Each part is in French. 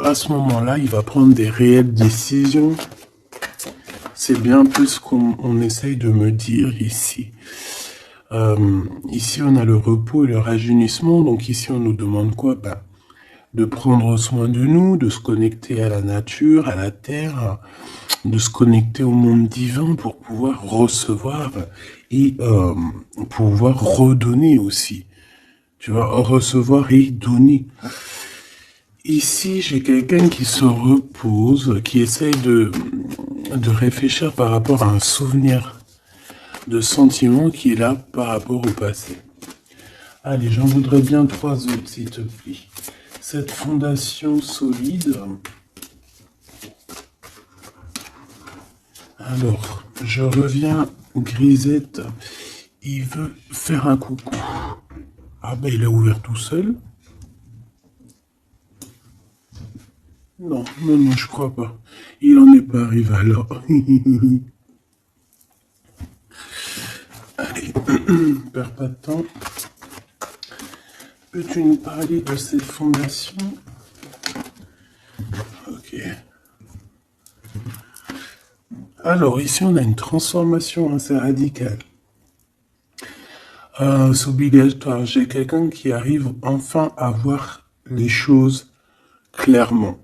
À ce moment-là, il va prendre des réelles décisions. C'est bien plus ce qu'on essaye de me dire ici. Ici, on a le repos et le rajeunissement. Donc ici, on nous demande quoi? De prendre soin de nous, de se connecter à la nature, à la terre, de se connecter au monde divin pour pouvoir recevoir et pouvoir redonner aussi. Tu vois, recevoir et donner. Ici, j'ai quelqu'un qui se repose, qui essaye de réfléchir par rapport à un souvenir de sentiment qui est là par rapport au passé. Allez, j'en voudrais bien 3 autres, s'il te plaît. Cette fondation solide. Alors, je reviens, Grisette. Il veut faire un coucou. Ah ben, il a ouvert tout seul. Non, non, non, je crois pas. Il en est pas arrivé alors. Allez, perds pas de temps. Peux-tu nous parler de cette fondation? Ok. Alors, ici, on a une transformation assez radicale. C'est obligatoire. J'ai quelqu'un qui arrive enfin à voir les choses clairement.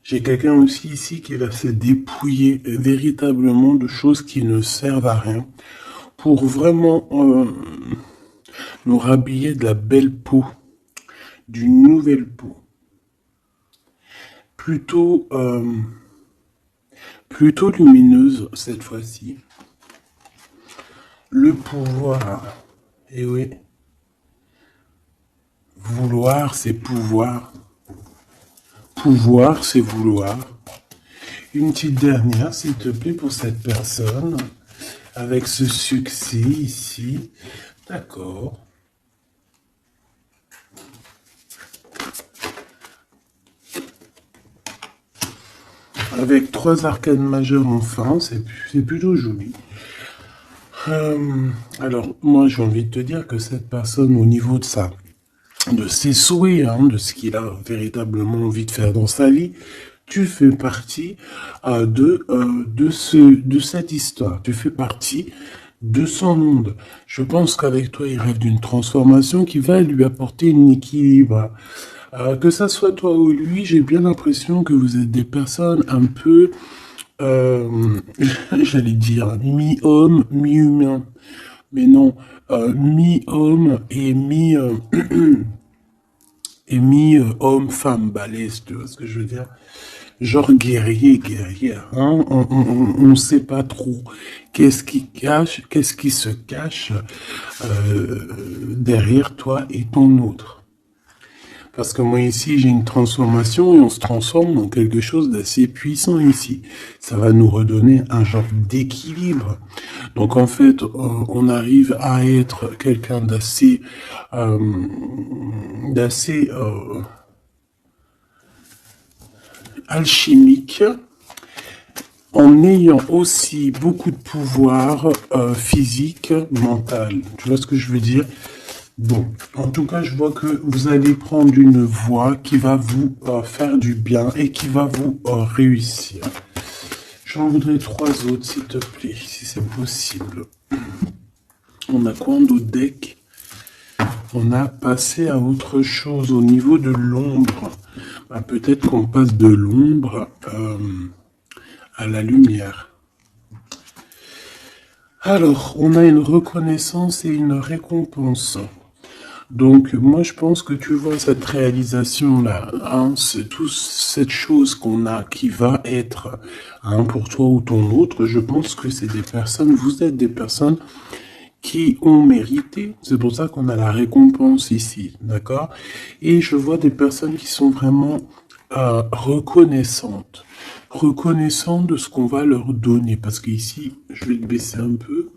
J'ai quelqu'un aussi ici qui va se dépouiller véritablement de choses qui ne servent à rien pour vraiment nous rhabiller de la belle peau, d'une nouvelle peau. Plutôt, plutôt lumineuse cette fois-ci. Le pouvoir, et oui, vouloir c'est pouvoir. Pouvoir c'est vouloir. Une petite dernière, s'il te plaît, pour cette personne, avec ce succès ici. D'accord. Avec 3 arcanes majeures enfin, c'est plutôt joli. Alors, moi, j'ai envie de te dire que cette personne, au niveau de ses souhaits, hein, de ce qu'il a véritablement envie de faire dans sa vie, tu fais partie de cette histoire. Tu fais partie de son monde. Je pense qu'avec toi, il rêve d'une transformation qui va lui apporter un équilibre. Que ça soit toi ou lui, j'ai bien l'impression que vous êtes des personnes un peu, j'allais dire, mi-homme, mi-humain. Mais non, mi-homme et et mi-homme-femme balèze, tu vois ce que je veux dire? Genre guerrier, guerrière, hein? On sait pas trop qu'est-ce qui se cache derrière toi et ton autre. Parce que moi ici, j'ai une transformation et on se transforme dans quelque chose d'assez puissant ici. Ça va nous redonner un genre d'équilibre. Donc en fait, on arrive à être quelqu'un d'assez alchimique, en ayant aussi beaucoup de pouvoir physique, mental. Tu vois ce que je veux dire? Bon, en tout cas, je vois que vous allez prendre une voie qui va vous faire du bien et qui va vous réussir. J'en voudrais 3 autres, s'il te plaît, si c'est possible. On a quoi d'autre deck? On a passé à autre chose au niveau de l'ombre. Peut-être qu'on passe de l'ombre à la lumière. Alors, on a une reconnaissance et une récompense. Donc, moi, je pense que tu vois cette réalisation-là, hein, c'est toute cette chose qu'on a qui va être, hein, pour toi ou ton autre, je pense que c'est des personnes, vous êtes des personnes qui ont mérité. C'est pour ça qu'on a la récompense ici, d'accord? Et je vois des personnes qui sont vraiment reconnaissantes de ce qu'on va leur donner. Parce qu'ici, je vais te baisser un peu.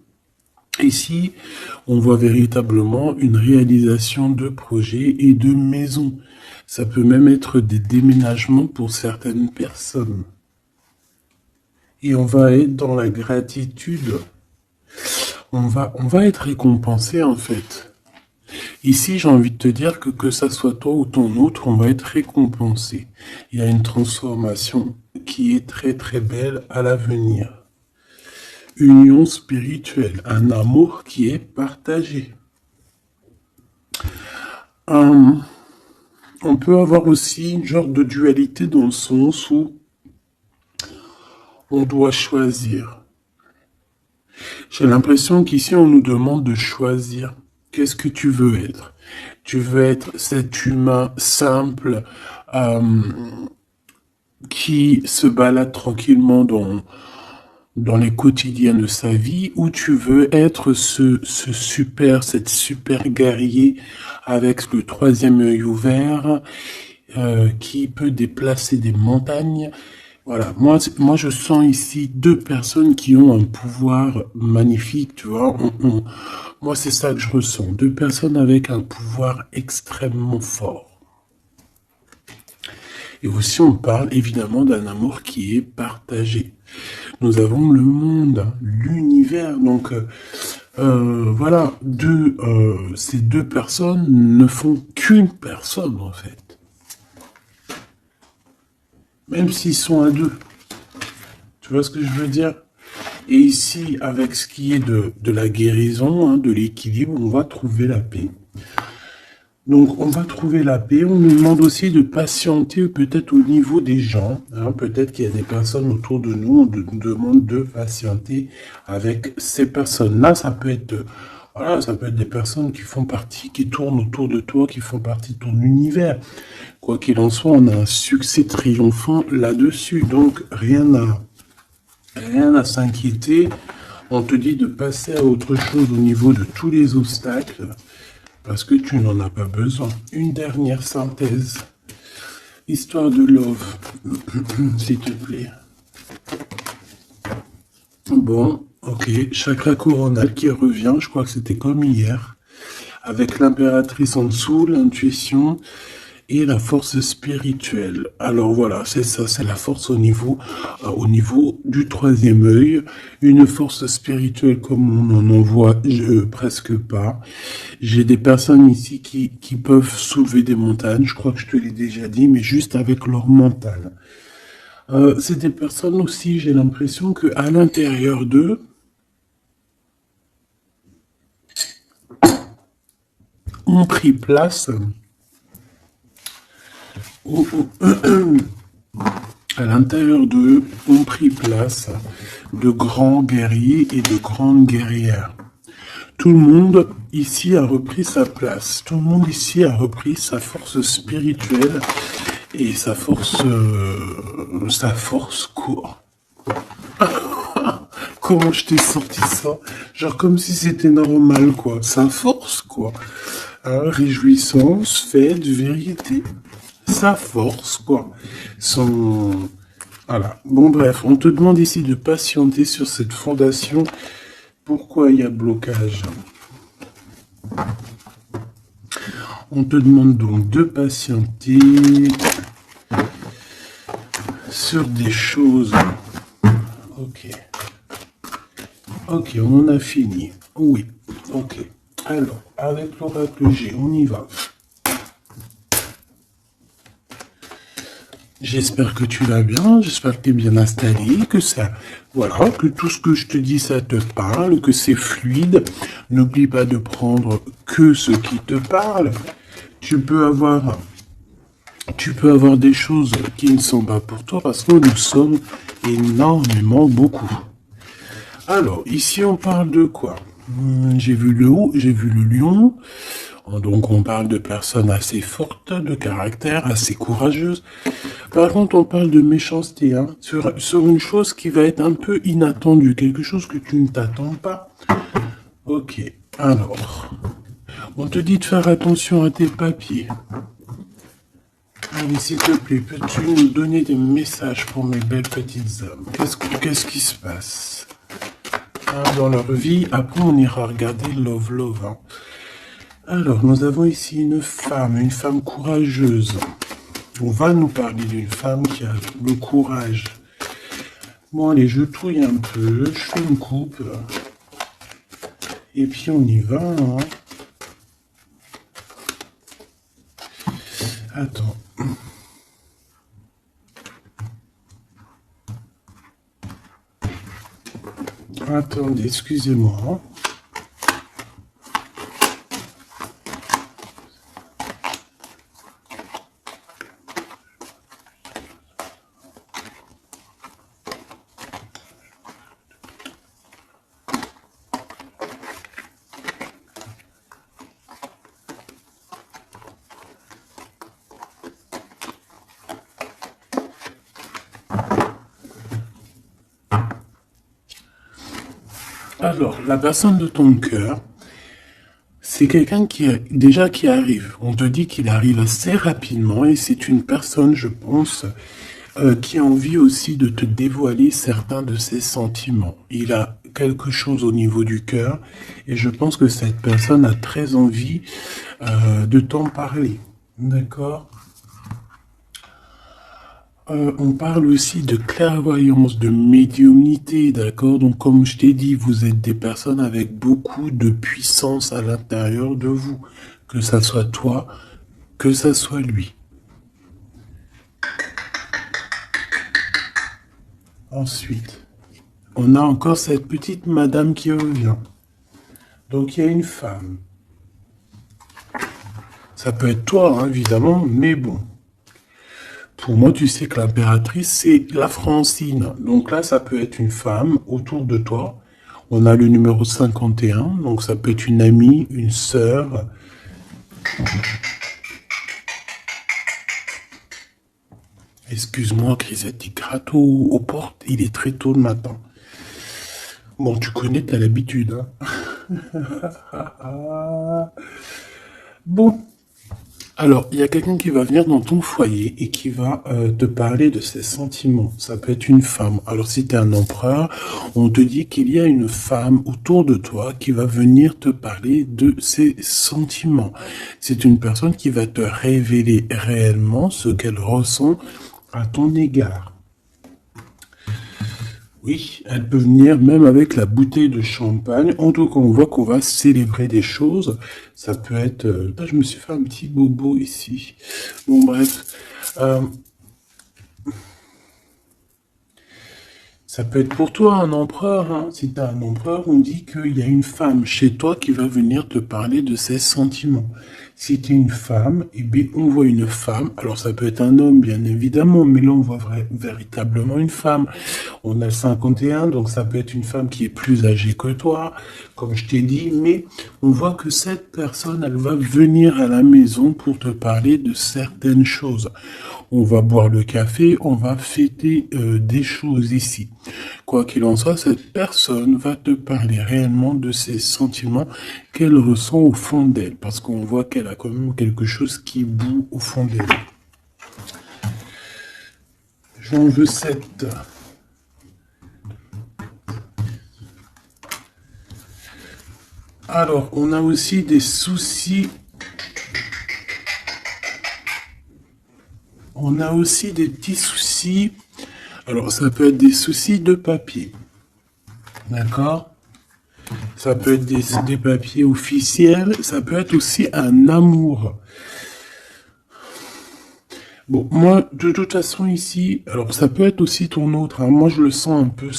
Ici, on voit véritablement une réalisation de projets et de maisons. Ça peut même être des déménagements pour certaines personnes. Et on va être dans la gratitude. On va être récompensé en fait. Ici, j'ai envie de te dire que ça soit toi ou ton autre, on va être récompensé. Il y a une transformation qui est très très belle à l'avenir. Union spirituelle, un amour qui est partagé. On peut avoir aussi une genre de dualité dans le sens où on doit choisir. J'ai l'impression qu'ici, on nous demande de choisir. Qu'est-ce que tu veux être? Tu veux être cet humain simple qui se balade tranquillement dans les quotidiens de sa vie, ou tu veux être cette super guerrier avec le troisième œil ouvert, qui peut déplacer des montagnes. Voilà, moi je sens ici deux personnes qui ont un pouvoir magnifique, tu vois. Moi c'est ça que je ressens, deux personnes avec un pouvoir extrêmement fort. Et aussi on parle évidemment d'un amour qui est partagé. Nous avons le monde, l'univers, donc voilà, ces deux personnes ne font qu'une personne en fait. Même s'ils sont à deux. Tu vois ce que je veux dire? Et ici, avec ce qui est de la guérison, hein, de l'équilibre, on va trouver la paix. Donc, on va trouver la paix. On nous demande aussi de patienter peut-être au niveau des gens. Hein, peut-être qu'il y a des personnes autour de nous. On nous demande de patienter avec ces personnes-là. Ça peut être... Voilà, ça peut être des personnes qui font partie, qui tournent autour de toi, qui font partie de ton univers. Quoi qu'il en soit, on a un succès triomphant là-dessus. Donc, rien à s'inquiéter. On te dit de passer à autre chose au niveau de tous les obstacles, parce que tu n'en as pas besoin. Une dernière synthèse. Histoire de love, s'il te plaît. Bon, ok. Chakra coronal qui revient, je crois que c'était comme hier. Avec l'impératrice en dessous, l'intuition et la force spirituelle. Alors voilà, c'est ça, c'est la force au niveau du troisième œil. Une force spirituelle comme on n'en voit presque pas. J'ai des personnes ici qui peuvent soulever des montagnes, je crois que je te l'ai déjà dit, mais juste avec leur mental. C'est des personnes aussi, j'ai l'impression qu'à l'intérieur d'eux, ont pris place à l'intérieur d'eux ont pris place de grands guerriers et de grandes guerrières. Tout le monde ici a repris sa place. Tout le monde ici a repris sa force spirituelle et sa force quoi. Comment je t'ai sorti ça? Genre comme si c'était normal, quoi. Sa force, quoi. Hein, réjouissance, fête, vérité. Sa force, quoi. Voilà. Bon, bref, on te demande ici de patienter sur cette fondation. Pourquoi il y a blocage? On te demande donc de patienter sur des choses. Ok, on en a fini. Oui, ok. Alors, avec l'oracle G, on y va. J'espère que tu vas bien, j'espère que tu es bien installé, que ça, voilà, que tout ce que je te dis, ça te parle, que c'est fluide. N'oublie pas de prendre que ce qui te parle. Tu peux avoir des choses qui ne sont pas pour toi parce que nous sommes énormément beaucoup. Alors, ici, on parle de quoi? J'ai vu le lion. Donc, on parle de personnes assez fortes, de caractère, assez courageuses. Par contre, on parle de méchanceté, hein, sur une chose qui va être un peu inattendue, quelque chose que tu ne t'attends pas. Ok, alors, on te dit de faire attention à tes papiers. Allez, s'il te plaît, peux-tu nous donner des messages pour mes belles petites âmes? Qu'est-ce qui se passe dans leur vie? Après, on ira regarder Love. Hein. Alors, nous avons ici une femme courageuse. On va nous parler d'une femme qui a le courage. Bon, allez, je touille un peu, je fais une coupe. Et puis, on y va. Hein. Attends. Attendez, excusez-moi. Alors, la personne de ton cœur, c'est quelqu'un qui arrive. On te dit qu'il arrive assez rapidement et c'est une personne, je pense, qui a envie aussi de te dévoiler certains de ses sentiments. Il a quelque chose au niveau du cœur et je pense que cette personne a très envie de t'en parler. D'accord? On parle aussi de clairvoyance, de médiumnité, d'accord? Donc, comme je t'ai dit, vous êtes des personnes avec beaucoup de puissance à l'intérieur de vous, que ça soit toi, que ça soit lui. Ensuite, on a encore cette petite madame qui revient. Donc, il y a une femme. Ça peut être toi, hein, évidemment, mais bon. Pour moi, tu sais que l'impératrice, c'est la Francine. Donc là, ça peut être une femme autour de toi. On a le numéro 51, donc ça peut être une amie, une sœur. Excuse-moi, Grisette, il gratte aux portes. Il est très tôt le matin. Bon, tu connais, t'as l'habitude. Hein. Bon. Alors, il y a quelqu'un qui va venir dans ton foyer et qui va te parler de ses sentiments. Ça peut être une femme. Alors, si tu es un empereur, on te dit qu'il y a une femme autour de toi qui va venir te parler de ses sentiments. C'est une personne qui va te révéler réellement ce qu'elle ressent à ton égard. Oui, elle peut venir même avec la bouteille de champagne. En tout cas, on voit qu'on va célébrer des choses. Ça peut être... Là, je me suis fait un petit bobo ici. Bon, bref. Ça peut être pour toi un empereur. Hein. Si tu as un empereur, on dit qu'il y a une femme chez toi qui va venir te parler de ses sentiments. Si tu es une femme, eh bien, on voit une femme. Alors ça peut être un homme, bien évidemment, mais là on voit véritablement une femme. On a le 51, donc ça peut être une femme qui est plus âgée que toi, comme je t'ai dit, mais on voit que cette personne, elle va venir à la maison pour te parler de certaines choses. On va boire le café, on va fêter des choses ici. Quoi qu'il en soit, cette personne va te parler réellement de ses sentiments qu'elle ressent au fond d'elle, parce qu'on voit qu'elle a quand même quelque chose qui bout au fond d'elle. J'en veux 7. Alors, on a aussi des soucis. On a aussi des petits soucis. Alors, ça peut être des soucis de papier. D'accord? Ça peut être des papiers officiels. Ça peut être aussi un amour. Bon, moi, de toute façon, ici, alors ça peut être aussi ton autre. Hein. Moi, je le sens un peu,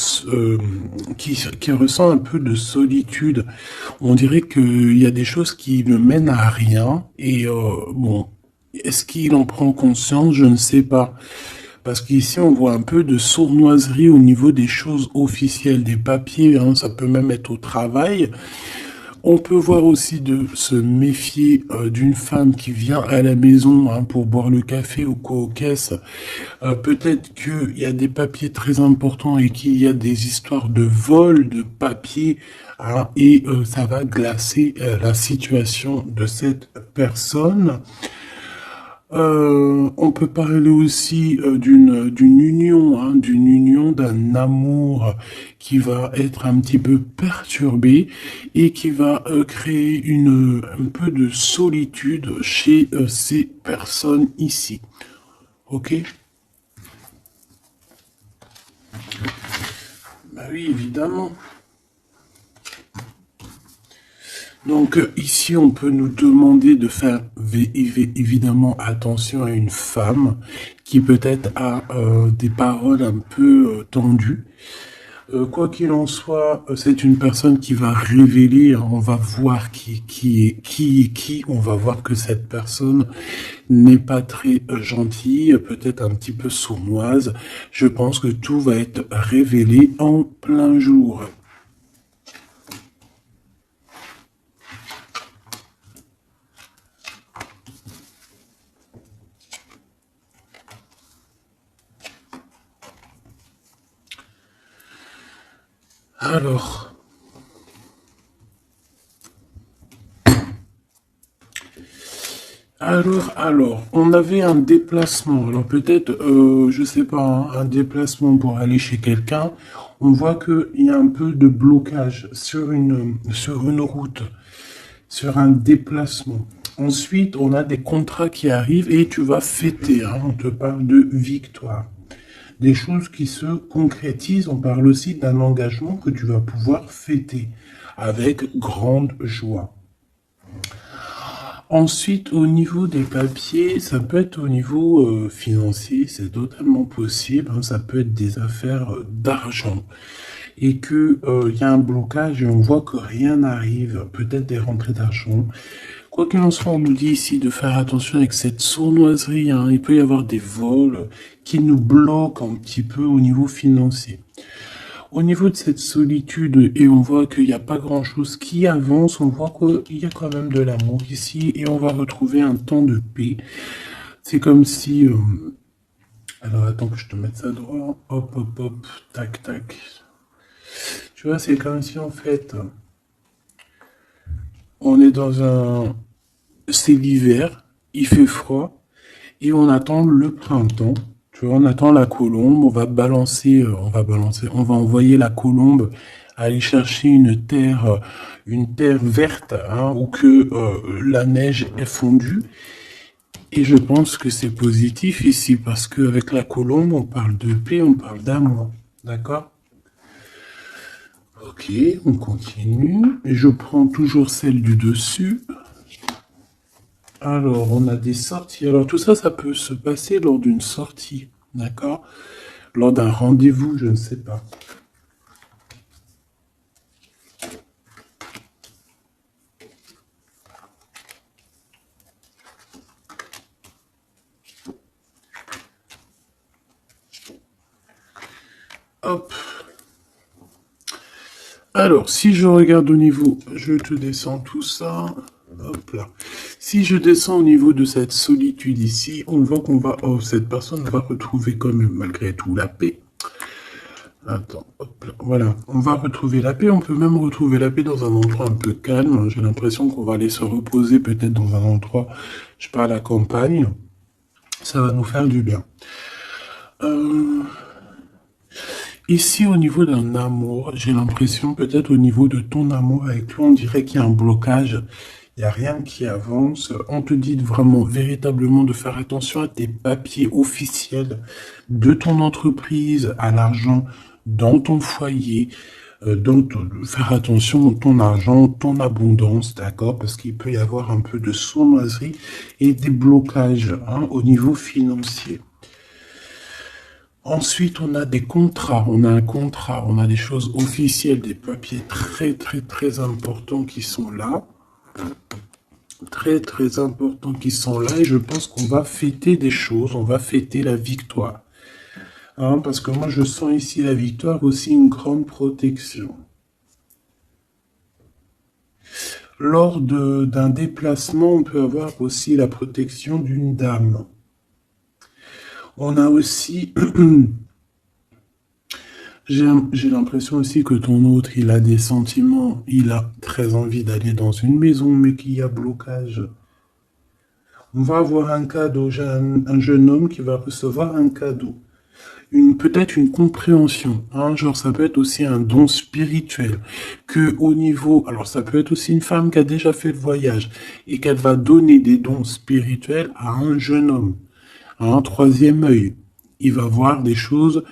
qui ressent un peu de solitude. On dirait qu'il y a des choses qui ne mènent à rien. Et bon, est-ce qu'il en prend conscience? Je ne sais pas. Parce qu'ici, on voit un peu de sournoiserie au niveau des choses officielles, des papiers. Hein. Ça peut même être au travail. On peut voir aussi de se méfier d'une femme qui vient à la maison hein, pour boire le café ou quoi aux caisses. Peut-être qu'il y a des papiers très importants et qu'il y a des histoires de vol de papiers hein, et ça va glacer la situation de cette personne. On peut parler aussi d'une union, hein, d'un amour qui va être un petit peu perturbé et qui va créer un peu de solitude chez ces personnes ici. Ok? Bah oui, évidemment. Donc ici, on peut nous demander de faire évidemment attention à une femme qui peut-être a des paroles un peu tendues. Quoi qu'il en soit, c'est une personne qui va révéler, hein, on va voir qui, on va voir que cette personne n'est pas très gentille, peut-être un petit peu sournoise. Je pense que tout va être révélé en plein jour. Alors, on avait un déplacement. Alors peut-être, je sais pas, hein, un déplacement pour aller chez quelqu'un. On voit qu'il y a un peu de blocage sur une route, sur un déplacement. Ensuite, on a des contrats qui arrivent et tu vas fêter, hein. On te parle de victoire. Des choses qui se concrétisent. On parle aussi d'un engagement que tu vas pouvoir fêter avec grande joie. Ensuite, au niveau des papiers, ça peut être au niveau financier, c'est totalement possible, hein, ça peut être des affaires d'argent. Et que il y a un blocage et on voit que rien n'arrive, peut-être des rentrées d'argent. Quoi qu'il en soit, on nous dit ici de faire attention avec cette sournoiserie, hein. Il peut y avoir des vols qui nous bloquent un petit peu au niveau financier. Au niveau de cette solitude, et on voit qu'il n'y a pas grand-chose qui avance, on voit qu'il y a quand même de l'amour ici, et on va retrouver un temps de paix. C'est comme si... alors attends que je te mette ça droit. Hop, hop, hop, tac, tac. Tu vois, c'est comme si en fait, on est dans un... C'est l'hiver, il fait froid, et on attend le printemps. Tu vois, on attend la colombe, on va envoyer la colombe aller chercher une terre verte, hein, où que la neige est fondue. Et je pense que c'est positif ici, parce qu'avec la colombe, on parle de paix, on parle d'amour. D'accord? Ok, on continue. Et je prends toujours celle du dessus. Alors, on a des sorties. Alors, tout ça, ça peut se passer lors d'une sortie. D'accord? Lors d'un rendez-vous, je ne sais pas. Hop. Alors, si je regarde au niveau, je te descends tout ça. Hop là. Si je descends au niveau de cette solitude ici, on voit qu'on va... Oh, cette personne va retrouver quand même, malgré tout, la paix. Attends, hop là. Voilà. On va retrouver la paix. On peut même retrouver la paix dans un endroit un peu calme. J'ai l'impression qu'on va aller se reposer peut-être dans un endroit, je sais pas, à la campagne. Ça va nous faire du bien. Ici, au niveau d'un amour, j'ai l'impression, peut-être au niveau de ton amour avec toi, on dirait qu'il y a un blocage. Il n'y a rien qui avance. On te dit vraiment, véritablement, de faire attention à tes papiers officiels de ton entreprise, à l'argent dans ton foyer, faire attention à ton argent, ton abondance, d'accord? Parce qu'il peut y avoir un peu de sournoiserie et des blocages, hein, au niveau financier. Ensuite, on a des contrats, on a un contrat, on a des choses officielles, des papiers très très très importants qui sont là. Très très importants qui sont là et je pense qu'on va fêter des choses, on va fêter la victoire. Hein, parce que moi je sens ici la victoire aussi une grande protection. Lors d'un déplacement, on peut avoir aussi la protection d'une dame. On a aussi... J'ai l'impression aussi que ton autre, il a des sentiments, il a très envie d'aller dans une maison, mais qu'il y a blocage. On va avoir un cadeau, j'ai un jeune homme qui va recevoir un cadeau. Peut-être une compréhension, hein, genre ça peut être aussi un don spirituel, que au niveau, alors ça peut être aussi une femme qui a déjà fait le voyage, et qu'elle va donner des dons spirituels à un jeune homme, à un troisième œil. Il va voir des choses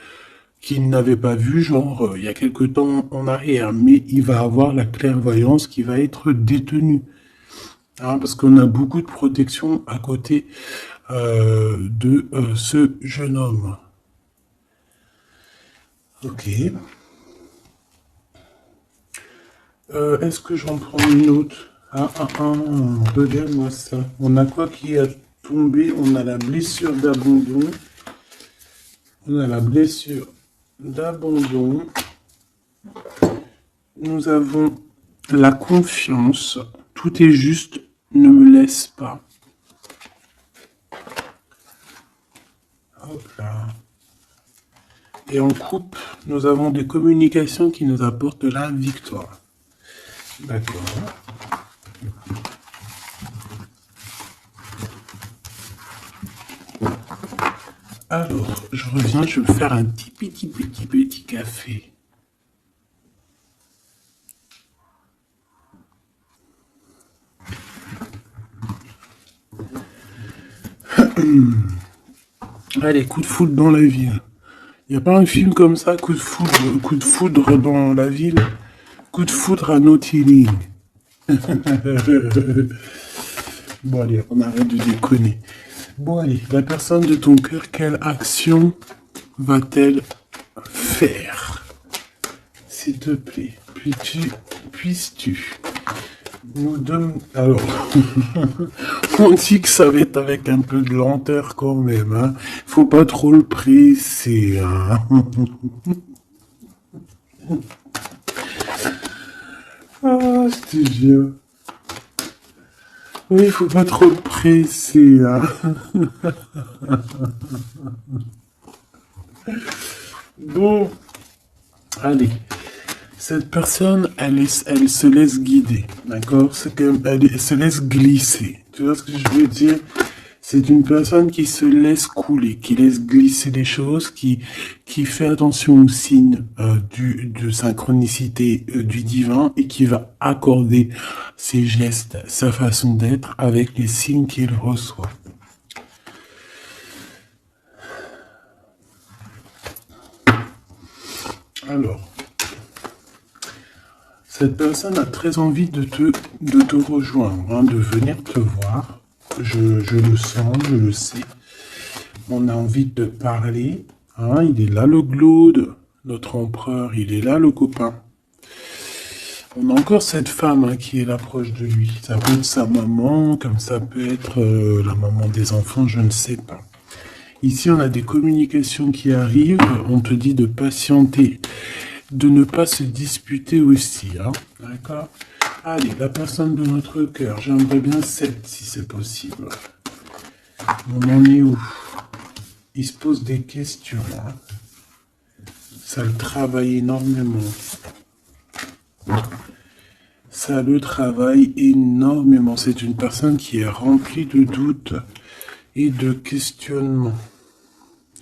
qu'il n'avait pas vu, genre, il y a quelque temps en arrière, mais il va avoir la clairvoyance qui va être détenue. Hein, parce qu'on a beaucoup de protection à côté de ce jeune homme. Ok. Est-ce que j'en prends une autre? Regarde-moi ça. On a quoi qui a tombé? On a la blessure d'abandon. On a la blessure d'abandon. Nous avons la confiance. Tout est juste. Ne me laisse pas. Hop là. Et en coupe, nous avons des communications qui nous apportent la victoire. D'accord. Alors, je reviens, je vais faire un petit café. Allez, coup de foudre dans la ville. Il n'y a pas un film comme ça, coup de foudre dans la ville, coup de foudre à Nautilus. Bon allez, on arrête de déconner. Bon allez, la personne de ton cœur, quelle action va-t-elle faire? S'il te plaît, puisses-tu nous donner... Alors, on dit que ça va être avec un peu de lenteur quand même, hein. Faut pas trop le presser, hein. Ah, c'était bien. Oui, faut pas trop le presser, hein. Bon, allez. Cette personne, elle se laisse guider, d'accord? Elle se laisse glisser. Tu vois ce que je veux dire? C'est une personne qui se laisse couler, qui laisse glisser les choses, qui fait attention aux signes de synchronicité du divin et qui va accorder ses gestes, sa façon d'être avec les signes qu'il reçoit. Alors, cette personne a très envie de te rejoindre, hein, de venir te voir. Je le sens, je le sais. On a envie de parler. Hein, il est là le Glaude, notre empereur, il est là le copain. On a encore cette femme hein, qui est là proche de lui. Ça peut être sa maman, comme ça peut être la maman des enfants, je ne sais pas. Ici, on a des communications qui arrivent. On te dit de patienter, de ne pas se disputer aussi. Hein, d'accord? Allez, la personne de notre cœur, j'aimerais bien 7 si c'est possible. On en est où? Il se pose des questions. Hein. Ça le travaille énormément. Ça le travaille énormément. C'est une personne qui est remplie de doutes et de questionnements.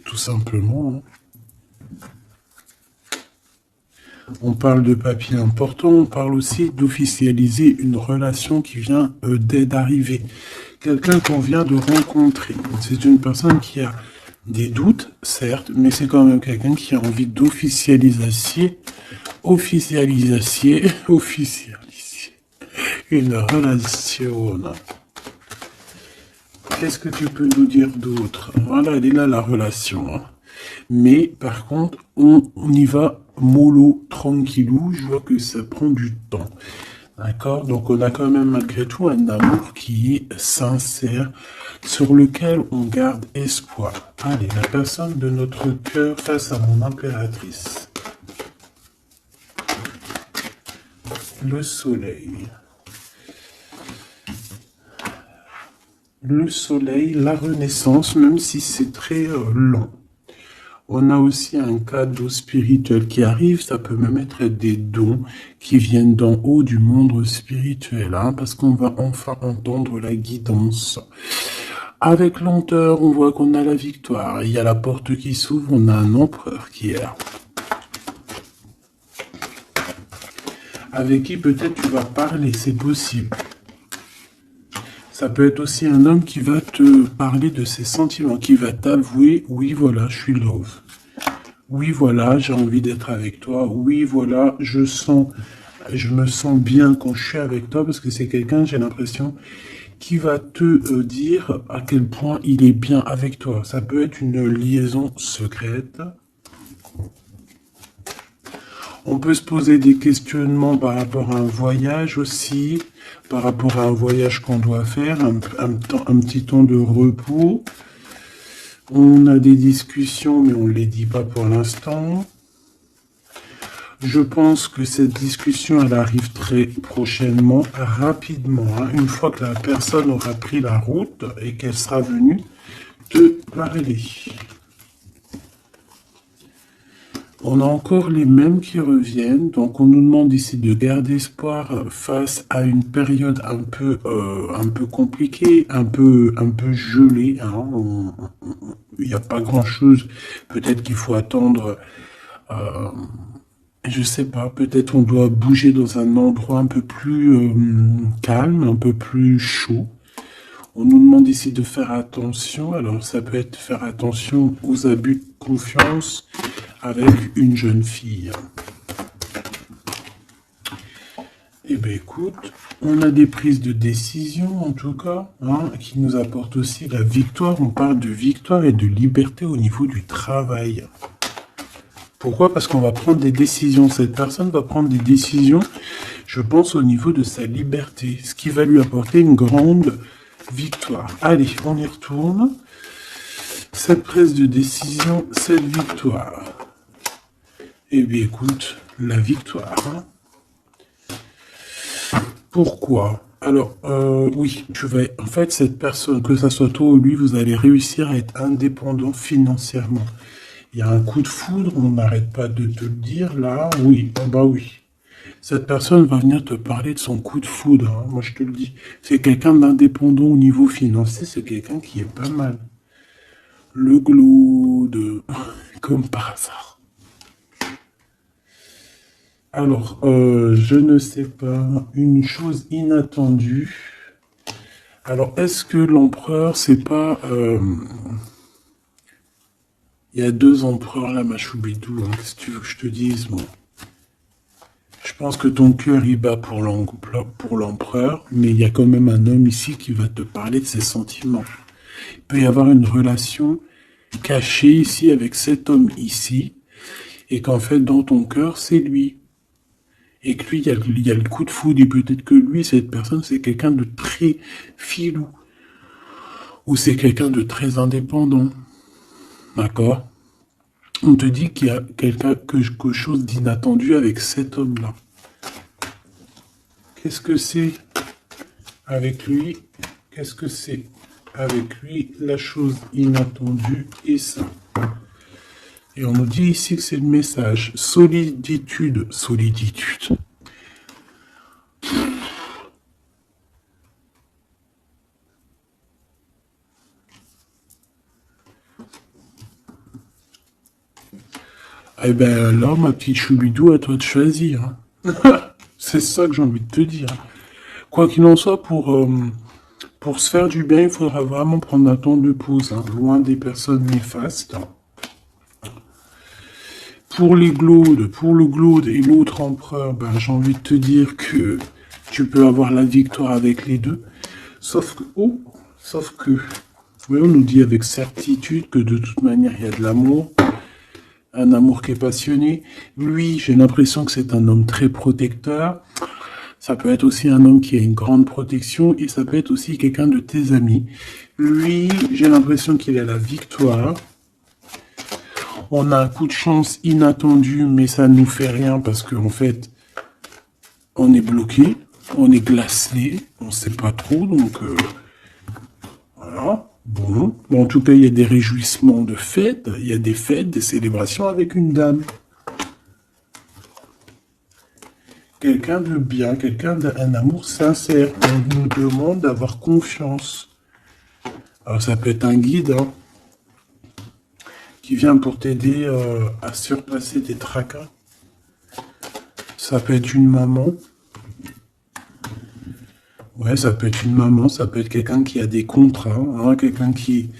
Tout simplement. Hein. On parle de papier important, on parle aussi d'officialiser une relation qui vient d'arriver. Quelqu'un qu'on vient de rencontrer. C'est une personne qui a des doutes, certes, mais c'est quand même quelqu'un qui a envie d'officialiser une relation. Qu'est-ce que tu peux nous dire d'autre? Voilà, elle est là la relation. Hein. Mais par contre, on y va mollo, tranquillou. Je vois que ça prend du temps. D'accord? Donc on a quand même malgré tout un amour qui est sincère, sur lequel on garde espoir. Allez, la personne de notre cœur face à mon impératrice. Le soleil. Le soleil, la renaissance, même si c'est très lent. On a aussi un cadeau spirituel qui arrive, ça peut même être des dons qui viennent d'en haut du monde spirituel, hein, parce qu'on va enfin entendre la guidance. Avec lenteur, on voit qu'on a la victoire. Il y a la porte qui s'ouvre, on a un empereur qui est là. Avec qui peut-être tu vas parler, c'est possible. Ça peut être aussi un homme qui va te parler de ses sentiments, qui va t'avouer, oui voilà, je suis love. Oui, voilà, j'ai envie d'être avec toi. Oui, voilà, je me sens bien quand je suis avec toi parce que c'est quelqu'un, j'ai l'impression, qui va te dire à quel point il est bien avec toi. Ça peut être une liaison secrète. On peut se poser des questionnements par rapport à un voyage aussi, par rapport à un voyage qu'on doit faire, un petit temps de repos. On a des discussions, mais on ne les dit pas pour l'instant. Je pense que cette discussion, elle arrive très prochainement, rapidement, hein, une fois que la personne aura pris la route et qu'elle sera venue te parler. On a encore les mêmes qui reviennent, donc on nous demande ici de garder espoir face à une période un peu compliquée, un peu gelée. Hein. Il n'y a pas grand-chose. Peut-être qu'il faut attendre. Je sais pas, peut-être on doit bouger dans un endroit un peu plus calme, un peu plus chaud. On nous demande ici de faire attention. Alors ça peut être faire attention aux abus de confiance avec une jeune fille. Eh bien écoute, on a des prises de décision en tout cas, hein, qui nous apportent aussi la victoire. On parle de victoire et de liberté au niveau du travail. Pourquoi? Parce qu'on va prendre des décisions. Cette personne va prendre des décisions, je pense, au niveau de sa liberté, ce qui va lui apporter une grande victoire. Allez, on y retourne. Cette prise de décision, cette victoire. Eh bien, écoute, la victoire. Hein. Pourquoi? Alors, oui, en fait, cette personne, que ça soit toi ou lui, vous allez réussir à être indépendant financièrement. Il y a un coup de foudre, on n'arrête pas de te le dire, là, oui, oh bah oui. Cette personne va venir te parler de son coup de foudre, hein, moi je te le dis. C'est quelqu'un d'indépendant au niveau financier, c'est quelqu'un qui est pas mal. Le glaude, comme par hasard. Alors, je ne sais pas, une chose inattendue. Alors, est-ce que l'empereur, c'est pas... Il y a deux empereurs là, Machoubidou, hein, qu'est-ce que tu veux que je te dise, bon. Je pense que ton cœur y bat pour l'empereur, mais il y a quand même un homme ici qui va te parler de ses sentiments. Il peut y avoir une relation cachée ici avec cet homme ici, et qu'en fait, dans ton cœur, c'est lui. Et que lui, il y a le coup de foudre, et peut-être que lui, cette personne, c'est quelqu'un de très filou, ou c'est quelqu'un de très indépendant. D'accord? On te dit qu'il y a quelque chose d'inattendu avec cet homme-là. Qu'est-ce que c'est avec lui? Qu'est-ce que c'est avec lui? La chose inattendue et ça. Et on nous dit ici que c'est le message. Soliditude. Soliditude. Eh ben là, ma petite choubidou, à toi de choisir. Hein. C'est ça que j'ai envie de te dire. Quoi qu'il en soit, pour se faire du bien, il faudra vraiment prendre un temps de pause, hein, loin des personnes néfastes. Pour le glaude et l'autre empereur, ben, j'ai envie de te dire que tu peux avoir la victoire avec les deux. Sauf que, oui, on nous dit avec certitude que de toute manière, il y a de l'amour. Un amour qui est passionné. Lui, j'ai l'impression que c'est un homme très protecteur. Ça peut être aussi un homme qui a une grande protection et ça peut être aussi quelqu'un de tes amis. Lui, j'ai l'impression qu'il a la victoire. On a un coup de chance inattendu, mais ça ne nous fait rien parce qu'en fait, on est bloqué, on est glacé, on ne sait pas trop, donc voilà. Bon, en tout cas, il y a des réjouissements de fêtes, il y a des fêtes, des célébrations avec une dame. Quelqu'un de bien, quelqu'un d'un amour sincère. On nous demande d'avoir confiance. Alors ça peut être un guide, hein, qui vient pour t'aider à surpasser tes tracas. Ça peut être une maman. Ouais, ça peut être une maman, ça peut être quelqu'un qui a des contrats, hein, quelqu'un qui...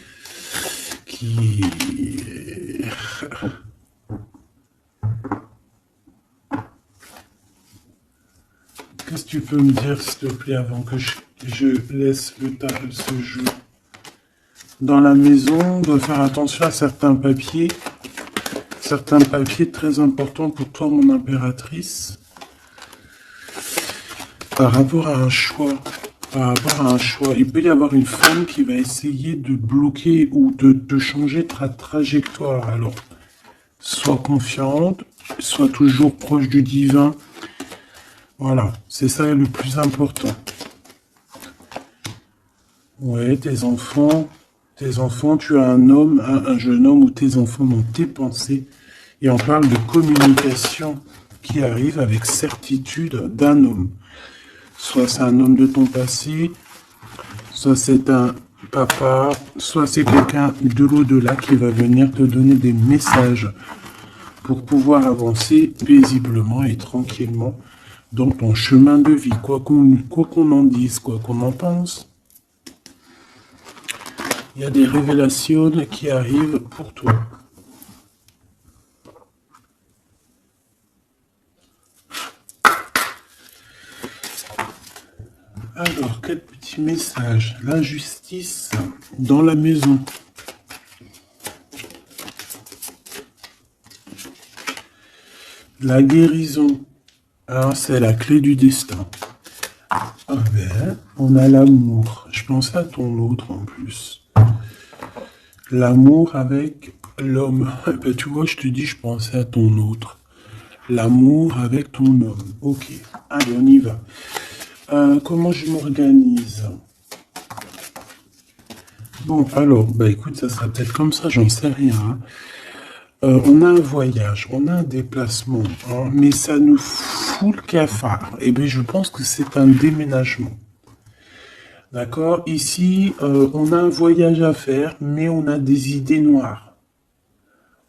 tu peux me dire, s'il te plaît, avant que je laisse ce jeu. Dans la maison, on doit faire attention à certains papiers très importants pour toi, mon impératrice, par rapport à un choix. Il peut y avoir une femme qui va essayer de bloquer ou de changer ta trajectoire. Alors, sois confiante, sois toujours proche du divin. Voilà, c'est ça le plus important. Ouais, tes enfants, tu as un homme, un jeune homme ou tes enfants dans tes pensées. Et on parle de communication qui arrive avec certitude d'un homme. Soit c'est un homme de ton passé, soit c'est un papa, soit c'est quelqu'un de l'au-delà qui va venir te donner des messages pour pouvoir avancer paisiblement et tranquillement dans ton chemin de vie, quoi qu'on en dise, quoi qu'on en pense. Il y a des révélations qui arrivent pour toi. Alors, quel petit message? L'injustice dans la maison. La guérison. Alors, c'est la clé du destin. Ah ben, on a l'amour. Je pensais à ton autre en plus. L'amour avec l'homme. Ben, tu vois, je te dis, je pensais à ton autre. L'amour avec ton homme. Ok, allez, on y va. Comment je m'organise? Bon, alors, bah écoute, ça sera peut-être comme ça, j'en sais rien. Hein. On a un voyage, on a un déplacement, hein, mais ça nous fout le cafard. Et bien, je pense que c'est un déménagement. D'accord? Ici, on a un voyage à faire, mais on a des idées noires.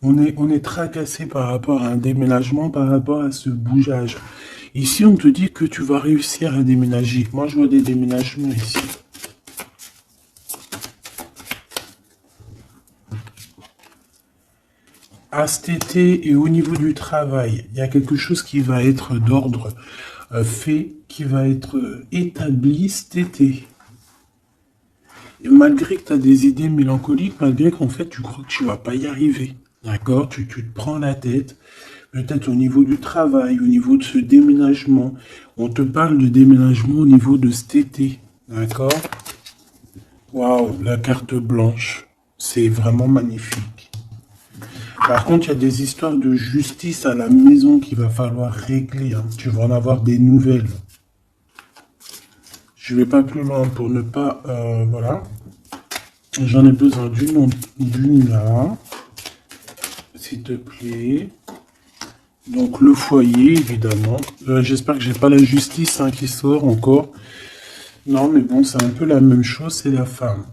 On est tracassé par rapport à un déménagement, par rapport à ce bougeage. Ici, on te dit que tu vas réussir à déménager. Moi, je vois des déménagements ici. À cet été et au niveau du travail, il y a quelque chose qui va être d'ordre fait, qui va être établi cet été. Et malgré que tu as des idées mélancoliques, malgré qu'en fait, tu crois que tu vas pas y arriver. D'accord? Tu te prends la tête. Peut-être au niveau du travail, au niveau de ce déménagement. On te parle de déménagement au niveau de cet été. D'accord? Waouh, la carte blanche. C'est vraiment magnifique. Par contre, il y a des histoires de justice à la maison qu'il va falloir régler. Hein. Tu vas en avoir des nouvelles. Je vais pas plus loin pour ne pas... voilà. J'en ai besoin d'une là. S'il te plaît. Donc le foyer, évidemment. J'espère que j'ai pas la justice qui sort encore. Non, mais bon, c'est un peu la même chose, c'est la femme.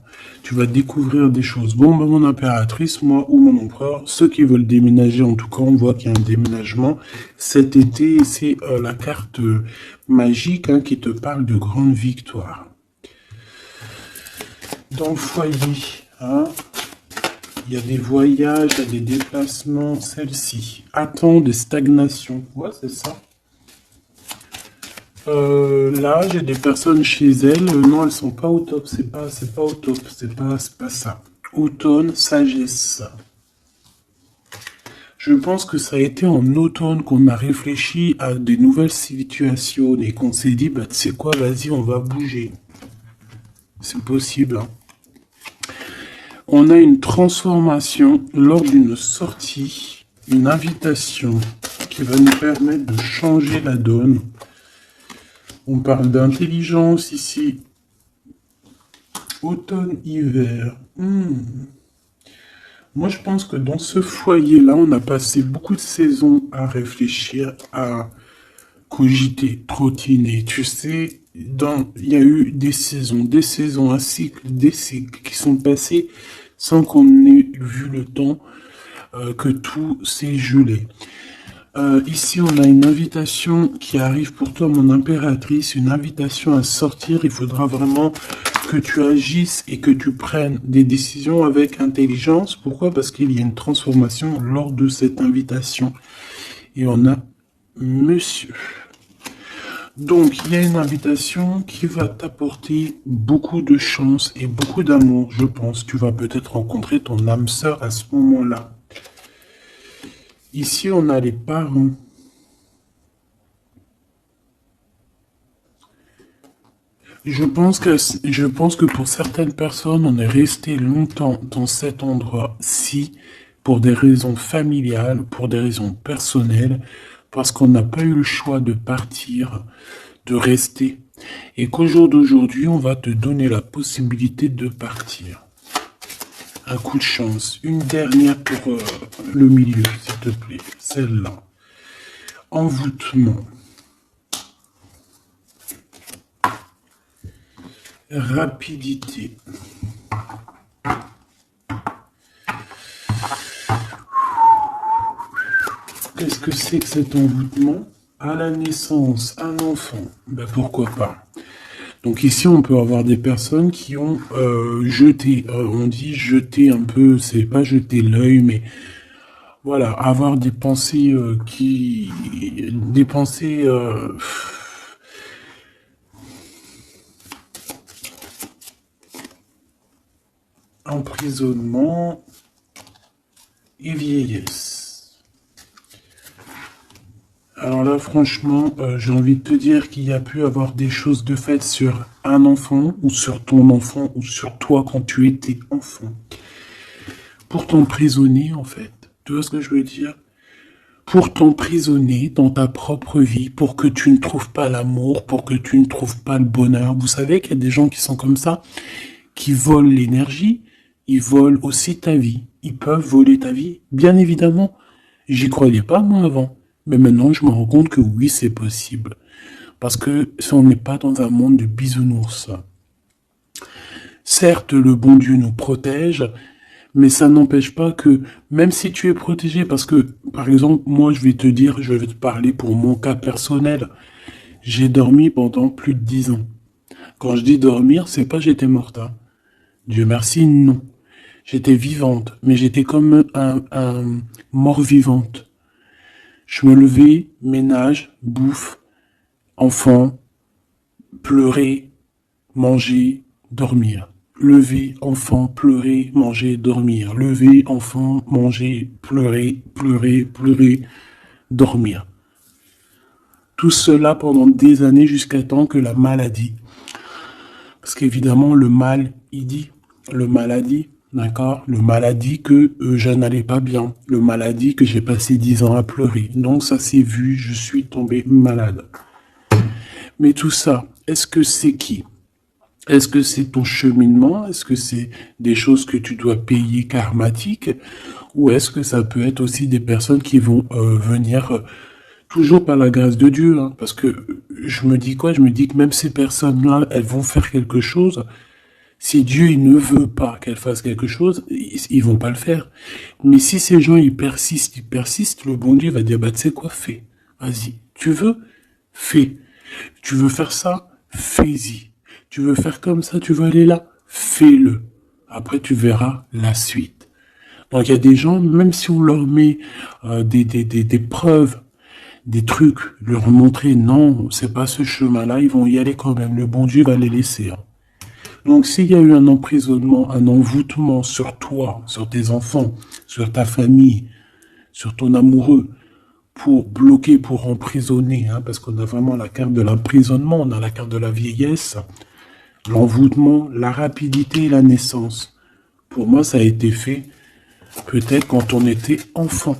Tu vas découvrir des choses. Bon, ben, mon impératrice, moi ou mon empereur, ceux qui veulent déménager, en tout cas, on voit qu'il y a un déménagement. Cet été, c'est la carte magique qui te parle de grande victoire. Dans le foyer, il y a des voyages, il y a des déplacements, celle-ci. Attends de stagnation. Ouais, c'est ça. Là, j'ai des personnes chez elles. Non, elles sont pas au top. C'est pas au top. C'est pas ça. Automne, sagesse. Je pense que ça a été en automne qu'on a réfléchi à des nouvelles situations et qu'on s'est dit, bah, tu sais quoi, vas-y, on va bouger. C'est possible, hein. On a une transformation lors d'une sortie, une invitation qui va nous permettre de changer la donne. On parle d'intelligence ici. Automne, hiver. Moi, je pense que dans ce foyer-là, on a passé beaucoup de saisons à réfléchir, à cogiter, trottiner. Tu sais, il y a eu des saisons, un cycle, des cycles qui sont passés sans qu'on ait vu le temps que tout s'est gelé. Ici, on a une invitation qui arrive pour toi, mon impératrice, une invitation à sortir. Il faudra vraiment que tu agisses et que tu prennes des décisions avec intelligence. Pourquoi? Parce qu'il y a une transformation lors de cette invitation. Et on a monsieur. Donc, il y a une invitation qui va t'apporter beaucoup de chance et beaucoup d'amour, je pense. Tu vas peut-être rencontrer ton âme sœur à ce moment-là. Ici, on a les parents. Je pense que pour certaines personnes, on est resté longtemps dans cet endroit-ci pour des raisons familiales, pour des raisons personnelles, parce qu'on n'a pas eu le choix de partir, de rester. Et qu'au jour d'aujourd'hui, on va te donner la possibilité de partir. Un coup de chance. Une dernière pour le milieu, s'il te plaît. Celle-là. Envoûtement. Rapidité. Qu'est-ce que c'est que cet envoûtement? À la naissance, un enfant. Ben pourquoi pas? Donc ici, on peut avoir des personnes qui ont jeté, on dit jeter un peu, c'est pas jeter l'œil, mais voilà, avoir des pensées des pensées emprisonnement et vieillesse. Alors là, franchement, j'ai envie de te dire qu'il y a pu avoir des choses de fait sur un enfant, ou sur ton enfant, ou sur toi quand tu étais enfant. Pour t'emprisonner, en fait. Tu vois ce que je veux dire? Pour t'emprisonner dans ta propre vie, pour que tu ne trouves pas l'amour, pour que tu ne trouves pas le bonheur. Vous savez qu'il y a des gens qui sont comme ça, qui volent l'énergie, ils volent aussi ta vie. Ils peuvent voler ta vie, bien évidemment. J'y croyais pas, moi, avant. Mais maintenant, je me rends compte que oui, c'est possible. Parce que si on n'est pas dans un monde de bisounours. Certes, le bon Dieu nous protège, mais ça n'empêche pas que, même si tu es protégé, parce que, par exemple, moi, je vais te parler pour mon cas personnel. J'ai dormi pendant plus de 10 ans. Quand je dis dormir, c'est pas j'étais morte. Hein. Dieu merci, non. J'étais vivante, mais j'étais comme un mort-vivante. Je me levais, ménage, bouffe, enfant, pleurer, manger, dormir. Lever, enfant, pleurer, manger, dormir. Lever, enfant, manger, pleurer, pleurer, pleurer, dormir. Tout cela pendant des années jusqu'à temps que la maladie. Parce qu'évidemment, le mal, il dit, le maladie, d'accord? Le maladie que je n'allais pas bien. Le maladie que j'ai passé 10 ans à pleurer. Donc ça s'est vu, je suis tombé malade. Mais tout ça, est-ce que c'est qui? Est-ce que c'est ton cheminement? Est-ce que c'est des choses que tu dois payer karmatiques? Ou est-ce que ça peut être aussi des personnes qui vont venir toujours par la grâce de Dieu? Hein, parce que je me dis quoi? Je me dis que même ces personnes-là, elles vont faire quelque chose. Si Dieu il ne veut pas qu'elles fassent quelque chose, ils vont pas le faire. Mais si ces gens ils persistent, le bon Dieu va dire bah tu sais quoi, fais. Vas-y. Tu veux? Fais. Tu veux faire ça? Fais-y. Tu veux faire comme ça? Tu veux aller là? Fais-le. Après tu verras la suite. Donc il y a des gens, même si on leur met des preuves, des trucs, leur montrer non, c'est pas ce chemin-là, ils vont y aller quand même. Le bon Dieu va les laisser. Hein. Donc, s'il y a eu un emprisonnement, un envoûtement sur toi, sur tes enfants, sur ta famille, sur ton amoureux, pour bloquer, pour emprisonner, hein, parce qu'on a vraiment la carte de l'emprisonnement, on a la carte de la vieillesse, l'envoûtement, la rapidité et la naissance. Pour moi, ça a été fait peut-être quand on était enfant.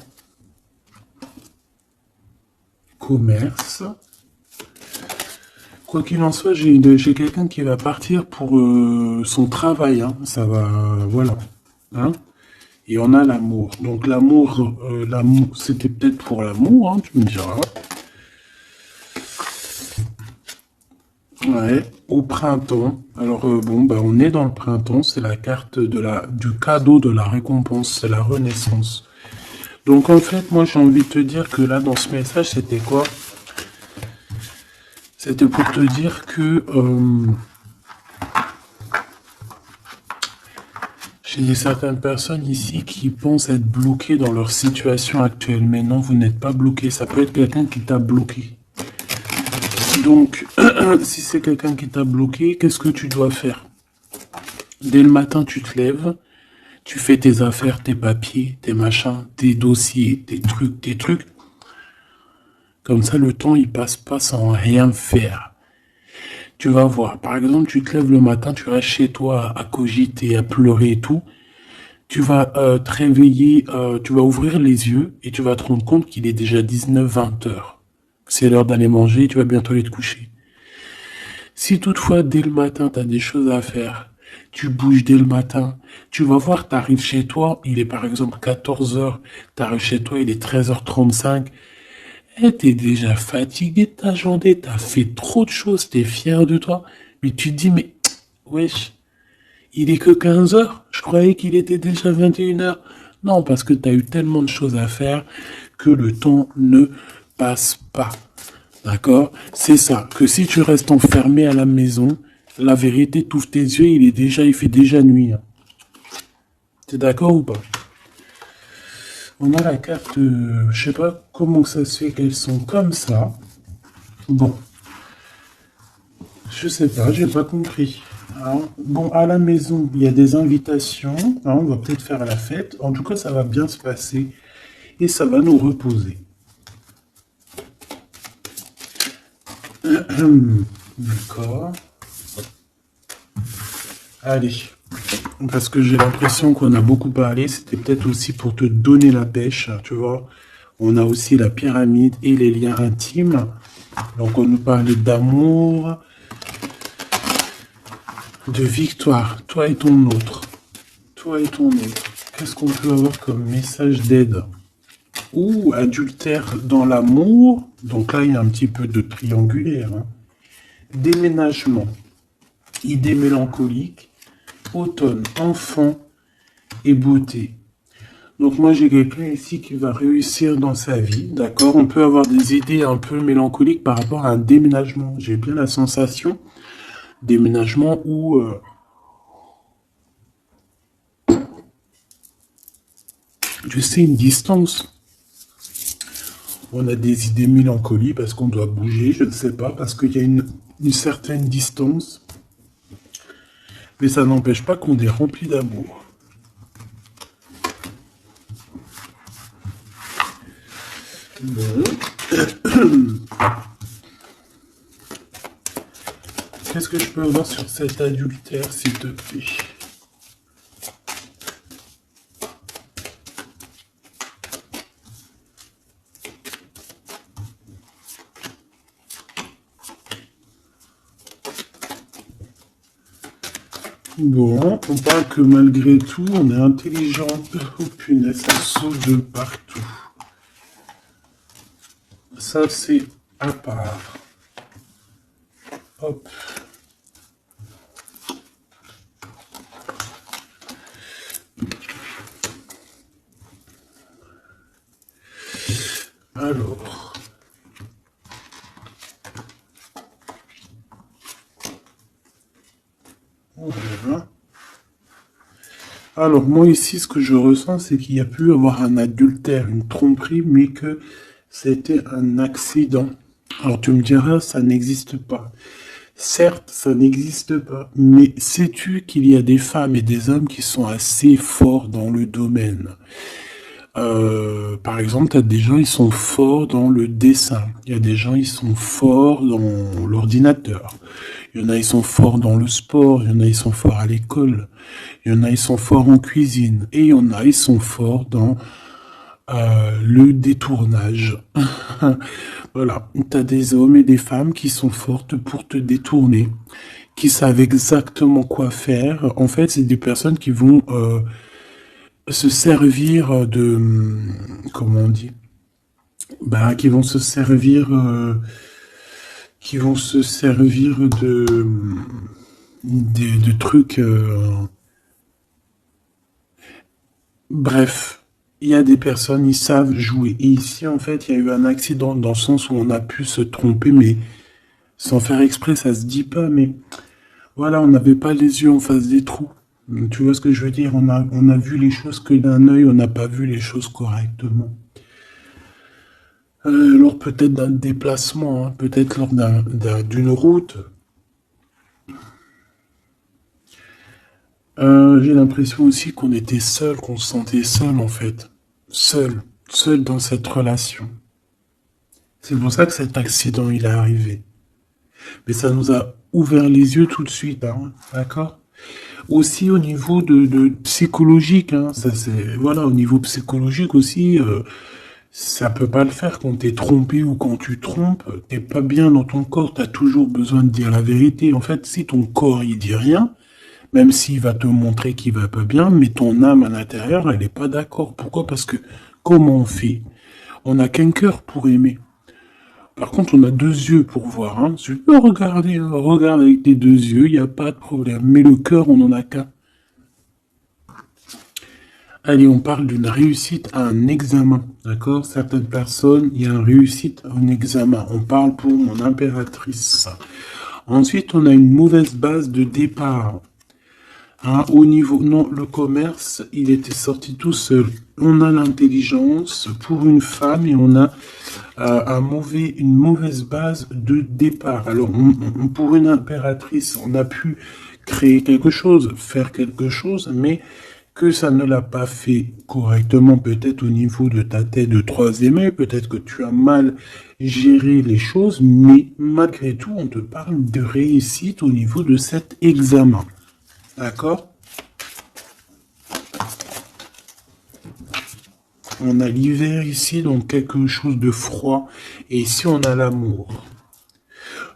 Commerce. Quoi qu'il en soit, j'ai quelqu'un qui va partir pour son travail. Hein. Ça va, voilà. Hein. Et on a l'amour. Donc l'amour, c'était peut-être pour l'amour, hein, tu me diras. Ouais, au printemps. Alors bon, bah on est dans le printemps. C'est la carte du cadeau de la récompense. C'est la renaissance. Donc en fait, moi j'ai envie de te dire que là, dans ce message, c'était quoi? C'était pour te dire que j'ai certaines personnes ici qui pensent être bloquées dans leur situation actuelle. Mais non, vous n'êtes pas bloqué. Ça peut être quelqu'un qui t'a bloqué. Donc, si c'est quelqu'un qui t'a bloqué, qu'est-ce que tu dois faire? Dès le matin, tu te lèves, tu fais tes affaires, tes papiers, tes machins, tes dossiers, tes trucs. Comme ça, le temps, il passe pas sans rien faire. Tu vas voir. Par exemple, tu te lèves le matin, tu restes chez toi à cogiter, à pleurer et tout. Tu vas te réveiller, tu vas ouvrir les yeux et tu vas te rendre compte qu'il est déjà 19-20 heures. C'est l'heure d'aller manger, tu vas bientôt aller te coucher. Si toutefois, dès le matin, tu as des choses à faire, tu bouges dès le matin, tu vas voir, tu arrives chez toi, il est par exemple 14 heures, tu arrives chez toi, il est 13h35, et t'es déjà fatigué de ta journée, t'as fait trop de choses, t'es fier de toi, mais tu te dis, mais wesh, il est que 15 heures, je croyais qu'il était déjà 21 heures. Non, parce que tu as eu tellement de choses à faire que le temps ne passe pas. D'accord? C'est ça, que si tu restes enfermé à la maison, la vérité, t'ouvres tes yeux, il fait déjà nuit. Hein. T'es d'accord ou pas? On a la carte, je sais pas comment ça se fait qu'elles sont comme ça. Bon, je sais pas, j'ai pas compris. Hein. Bon, à la maison, il y a des invitations. Hein, on va peut-être faire la fête. En tout cas, ça va bien se passer et ça va nous reposer. D'accord. Allez. Parce que j'ai l'impression qu'on a beaucoup parlé. C'était peut-être aussi pour te donner la pêche. Tu vois. On a aussi la pyramide et les liens intimes. Donc, on nous parlait d'amour, de victoire. Toi et ton autre. Toi et ton autre. Qu'est-ce qu'on peut avoir comme message d'aide? Ou adultère dans l'amour. Donc là, il y a un petit peu de triangulaire. Hein. Déménagement. Idée mélancolique. Automne. Enfant et beauté. Donc moi, j'ai quelqu'un ici qui va réussir dans sa vie. D'accord? On peut avoir des idées un peu mélancoliques par rapport à un déménagement. J'ai bien la sensation. Déménagement où... tu sais, une distance. On a des idées mélancoliques parce qu'on doit bouger, je ne sais pas, parce qu'il y a une certaine distance. Mais ça n'empêche pas qu'on est rempli d'amour. Bon. Qu'est-ce que je peux avoir sur cet adultère, s'il te plaît? Bon, on parle que malgré tout, on est intelligent. Oh punaise, ça saute de partout. Ça, c'est à part. Hop. Alors. Voilà. Alors, moi ici, ce que je ressens, c'est qu'il y a pu avoir un adultère, une tromperie, mais que c'était un accident. Alors, tu me diras, ça n'existe pas. Certes, ça n'existe pas, mais sais-tu qu'il y a des femmes et des hommes qui sont assez forts dans le domaine? Par exemple, tu as des gens, ils sont forts dans le dessin. Il y a des gens, ils sont forts dans l'ordinateur. Il y en a, ils sont forts dans le sport. Il y en a, ils sont forts à l'école. Il y en a, ils sont forts en cuisine. Et il y en a, ils sont forts dans le détournage. Voilà. Tu as des hommes et des femmes qui sont fortes pour te détourner, qui savent exactement quoi faire. En fait, c'est des personnes qui vont se servir de... Comment on dit? Ben, qui vont se servir... qui vont se servir de trucs... Bref, il y a des personnes, ils savent jouer. Et ici, en fait, il y a eu un accident dans le sens où on a pu se tromper, mais sans faire exprès, ça se dit pas, mais voilà, on n'avait pas les yeux en face des trous. Tu vois ce que je veux dire? On a vu les choses que d'un œil, on n'a pas vu les choses correctement. lors peut-être d'un déplacement, hein, peut-être lors d'une route. J'ai l'impression aussi qu'on était seul, qu'on se sentait seul en fait. Seul dans cette relation. C'est pour ça que cet accident il est arrivé. Mais ça nous a ouvert les yeux tout de suite, hein, d'accord? Aussi au niveau de psychologique, hein, ça c'est voilà, au niveau psychologique aussi, ça peut pas le faire quand t'es trompé ou quand tu trompes, t'es pas bien dans ton corps, t'as toujours besoin de dire la vérité. En fait, si ton corps il dit rien, même s'il va te montrer qu'il va pas bien, mais ton âme à l'intérieur, elle est pas d'accord. Pourquoi? Parce que comment on fait? On n'a qu'un cœur pour aimer. Par contre, on a deux yeux pour voir. Hein. Tu peux regarder, hein, regarde avec tes deux yeux, il n'y a pas de problème. Mais le cœur, on n'en a qu'un. Allez, on parle d'une réussite à un examen. D'accord? Certaines personnes, il y a une réussite à un examen. On parle pour mon impératrice. Ensuite, on a une mauvaise base de départ. Hein, au niveau, non, le commerce, il était sorti tout seul. On a l'intelligence pour une femme et on a une mauvaise base de départ. Alors, pour une impératrice, on a pu créer quelque chose, faire quelque chose, mais que ça ne l'a pas fait correctement, peut-être au niveau de ta tête de troisième œil, peut-être que tu as mal géré les choses, mais malgré tout, on te parle de réussite au niveau de cet examen. D'accord? On a l'hiver ici, donc quelque chose de froid. Et ici, on a l'amour.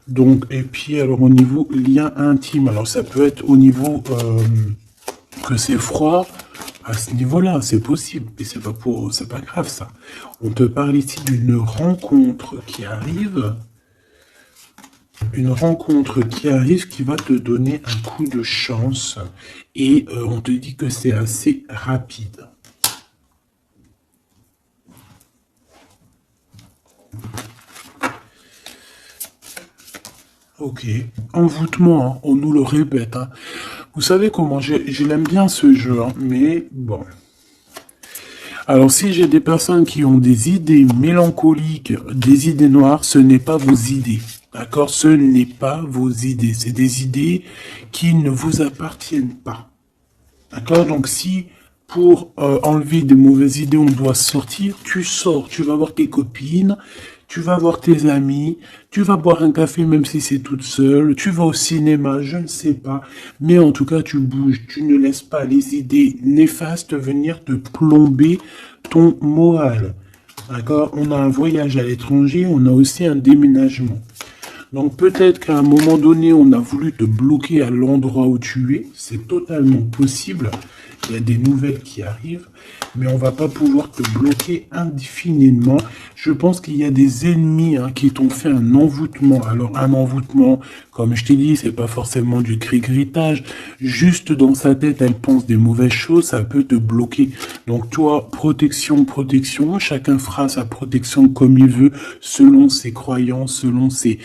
Donc, et puis, alors, au niveau lien intime. Alors, ça peut être au niveau que c'est froid. À ce niveau-là, c'est possible. Mais c'est pas grave, ça. On te parle ici d'une rencontre qui arrive. Une rencontre qui arrive qui va te donner un coup de chance et on te dit que c'est assez rapide. Ok, envoûtement, hein, on nous le répète. Hein. Vous savez comment je l'aime bien ce jeu, hein, mais bon. Alors si j'ai des personnes qui ont des idées mélancoliques, des idées noires, ce n'est pas vos idées. D'accord? Ce n'est pas vos idées. C'est des idées qui ne vous appartiennent pas. D'accord? Donc si pour enlever des mauvaises idées, on doit sortir, tu sors, tu vas voir tes copines, tu vas voir tes amis, tu vas boire un café même si c'est toute seule, tu vas au cinéma, je ne sais pas, mais en tout cas tu bouges, tu ne laisses pas les idées néfastes venir te plomber ton moral. D'accord? On a un voyage à l'étranger, on a aussi un déménagement. Donc peut-être qu'à un moment donné, on a voulu te bloquer à l'endroit où tu es. C'est totalement possible. Il y a des nouvelles qui arrivent, mais on va pas pouvoir te bloquer indéfiniment. Je pense qu'il y a des ennemis qui t'ont fait un envoûtement. Alors un envoûtement, comme je t'ai dit, c'est pas forcément du cri-gritage. Juste dans sa tête, elle pense des mauvaises choses, ça peut te bloquer. Donc toi, protection, protection. Chacun fera sa protection comme il veut, selon ses croyances, selon ses